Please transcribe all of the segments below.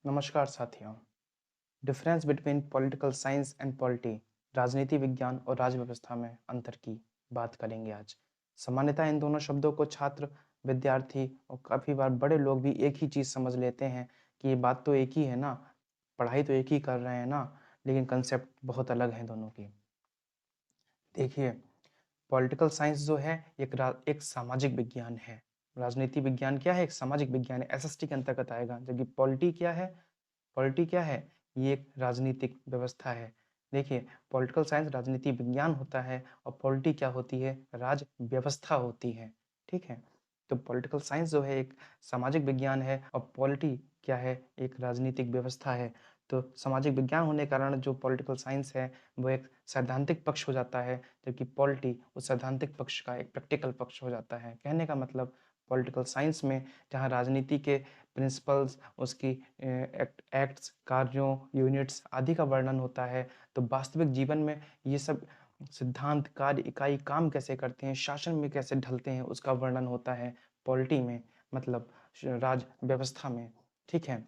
नमस्कार साथियों। Difference between political science and polity, राजनीति विज्ञान और राज व्यवस्था में अंतर की बात करेंगे आज। सामान्यतः इन दोनों शब्दों को छात्र, विद्यार्थी और काफ़ी बार बड़े लोग भी एक ही चीज़ समझ लेते हैं कि ये बात तो एक ही है ना, पढ़ाई तो एक ही कर रहे हैं ना, लेकिन कंसेप्ट बहुत अलग हैं दोनों की। देखिए, पॉलिटिकल साइंस जो है एक सामाजिक विज्ञान है। राजनीति विज्ञान क्या है? एक सामाजिक विज्ञान है, एसएसटी के अंतर्गत आएगा। जबकि पॉलिटी क्या है? ये एक राजनीतिक व्यवस्था है। देखिए, पॉलिटिकल साइंस राजनीति विज्ञान होता है और पॉलिटी क्या होती है? राज व्यवस्था होती है, ठीक है? तो पॉलिटिकल साइंस जो है एक सामाजिक विज्ञान है और पॉलिटी क्या है? एक राजनीतिक व्यवस्था है। तो सामाजिक विज्ञान होने के कारण जो पॉलिटिकल साइंस है, वो एक सैद्धांतिक पक्ष हो जाता है, जबकि पॉलिटी उस सैद्धांतिक पक्ष का एक प्रैक्टिकल पक्ष हो जाता है। कहने का मतलब पॉलिटिकल साइंस में जहाँ राजनीति के प्रिंसिपल्स, उसकी एक्ट्स, कार्यों, यूनिट्स आदि का वर्णन होता है, तो वास्तविक जीवन में ये सब सिद्धांत, कार्य, इकाई काम कैसे करते हैं, शासन में कैसे ढलते हैं, उसका वर्णन होता है पॉलिटी में, मतलब राज व्यवस्था में, ठीक है?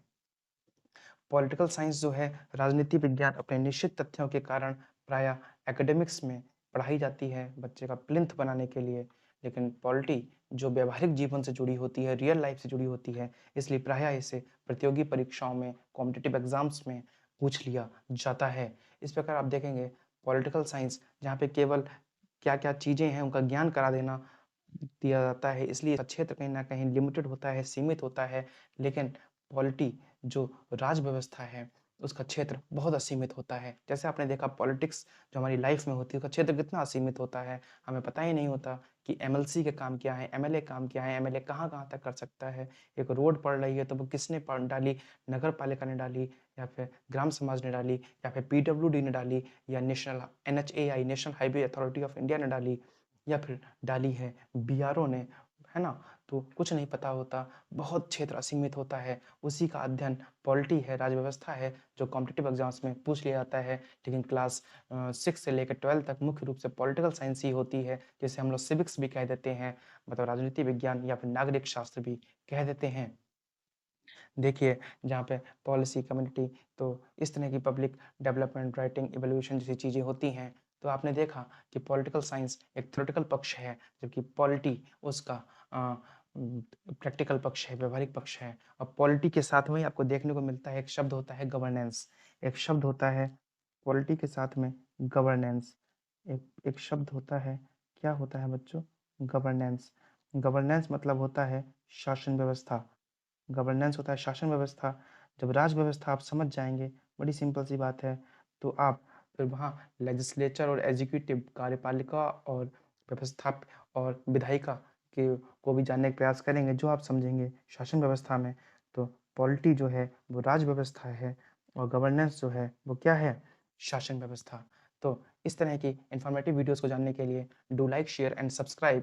पॉलिटिकल साइंस जो है राजनीति विज्ञान अपने निश्चित तथ्यों के कारण प्रायः एकेडमिक्स में पढ़ाई जाती है बच्चे का प्लिंथ बनाने के लिए। लेकिन पॉलिटी जो व्यवहारिक जीवन से जुड़ी होती है, रियल लाइफ से जुड़ी होती है, इसलिए प्रायः इसे प्रतियोगी परीक्षाओं में, कॉम्पिटिटिव एग्जाम्स में पूछ लिया जाता है। इस प्रकार आप देखेंगे पॉलिटिकल साइंस जहाँ पे केवल क्या-क्या चीज़ें हैं उनका ज्ञान करा देना दिया जाता है, इसलिए इसका क्षेत्र कहीं न कहीं लिमिटेड होता है, सीमित होता है। लेकिन पॉलिटी जो राज व्यवस्था है, उसका क्षेत्र बहुत असीमित होता है। जैसे आपने देखा पॉलिटिक्स जो हमारी लाइफ में होती है, उसका क्षेत्र कितना असीमित होता है। हमें पता ही नहीं होता कि एमएलसी के काम क्या है, एमएलए काम क्या है, एमएलए कहाँ-कहाँ तक कर सकता है। एक रोड पड़ रही है तो वो किसने डाली, नगर पालिका ने डाली या फिर ग्राम समाज ने डाली या फिर पीडब्ल्यूडी ने डाली या national NHAI, national highway authority of India ने डाली या फिर डाली है बीआरओ ने, है ना? तो कुछ नहीं पता होता, बहुत क्षेत्र असीमित होता है, उसी का अध्ययन पॉलिटी है, राज व्यवस्था है, जो कॉम्पिटिटिव एग्ज़ाम्स में पूछ लिया जाता है। लेकिन क्लास 6 से लेकर 12 तक मुख्य रूप से पॉलिटिकल साइंस ही होती है, जिसे हम लोग सिविक्स भी कह देते हैं, मतलब राजनीति विज्ञान या फिर नागरिक शास्त्र भी कह देते हैं। देखिए, जहाँ पे पॉलिसी, कम्युनिटी तो इस तरह की पब्लिक डेवलपमेंट, राइटिंग, इवैल्यूएशन जैसी चीज़ें होती हैं। तो आपने देखा कि पॉलिटिकल साइंस एक थ्योरेटिकल पक्ष है, जबकि पॉलिटी उसका प्रैक्टिकल पक्ष है, व्यावहारिक पक्ष है। और पॉलिटी के साथ में ही आपको देखने को मिलता है, एक शब्द होता है गवर्नेंस, एक शब्द होता है पॉलिटी के साथ में गवर्नेंस, एक एक शब्द होता है, क्या होता है बच्चों? गवर्नेंस। गवर्नेंस मतलब होता है शासन व्यवस्था। गवर्नेंस होता है शासन व्यवस्था। जब राज व्यवस्था आप समझ जाएँगे, बड़ी सिंपल सी बात है, तो आप फिर वहाँ लेजिस्लेचर और एग्ज़ीक्यूटिव कार्यपालिका और व्यवस्था और विधायिका के को भी जानने का प्रयास करेंगे, जो आप समझेंगे शासन व्यवस्था में। तो पॉलिटी जो है, वो राज व्यवस्था है और गवर्नेंस जो है, वो क्या है? शासन व्यवस्था। तो इस तरह की इन्फॉर्मेटिव वीडियोज़ को जानने के लिए do like, share and subscribe.